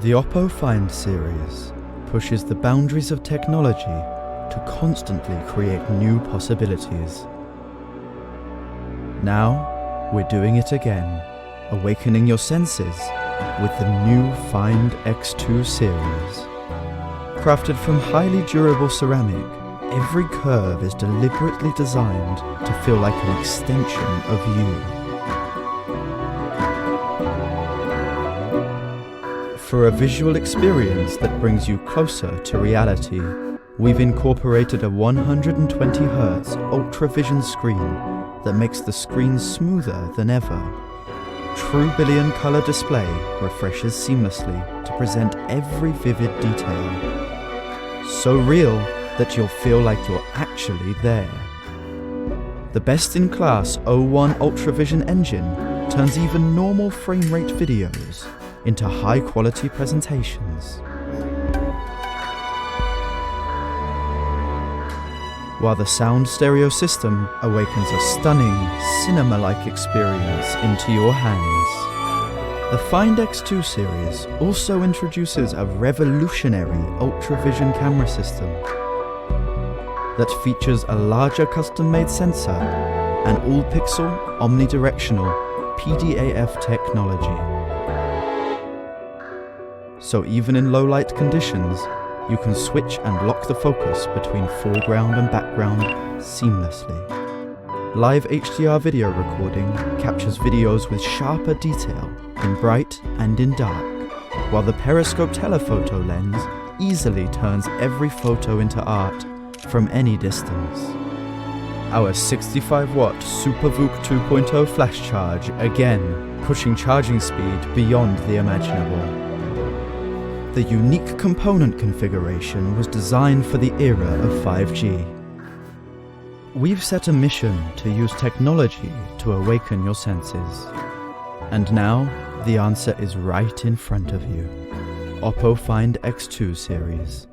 The Oppo Find series pushes the boundaries of technology to constantly create new possibilities. Now, we're doing it again, awakening your senses with the new Find X2 series. Crafted from highly durable ceramic, every curve is deliberately designed to feel like an extension of you. For a visual experience that brings you closer to reality, we've incorporated a 120Hz ultra-vision screen that makes the screen smoother than ever. True billion color display refreshes seamlessly to present every vivid detail. So real that you'll feel like you're actually there. The best-in-class O1 UltraVision engine turns even normal frame rate videos into high-quality presentations. While the sound stereo system awakens a stunning, cinema-like experience into your hands. The Find X2 series also introduces a revolutionary UltraVision camera system that features a larger custom-made sensor and all-pixel, omnidirectional PDAF technology. So even in low-light conditions, you can switch and lock the focus between foreground and background seamlessly. Live HDR video recording captures videos with sharper detail in bright and in dark, while the periscope telephoto lens easily turns every photo into art from any distance. Our 65-watt SuperVOOC 2.0 flash charge again pushing charging speed beyond the imaginable. The unique component configuration was designed for the era of 5G. We've set a mission to use technology to awaken your senses. And now, the answer is right in front of you. Oppo Find X2 series.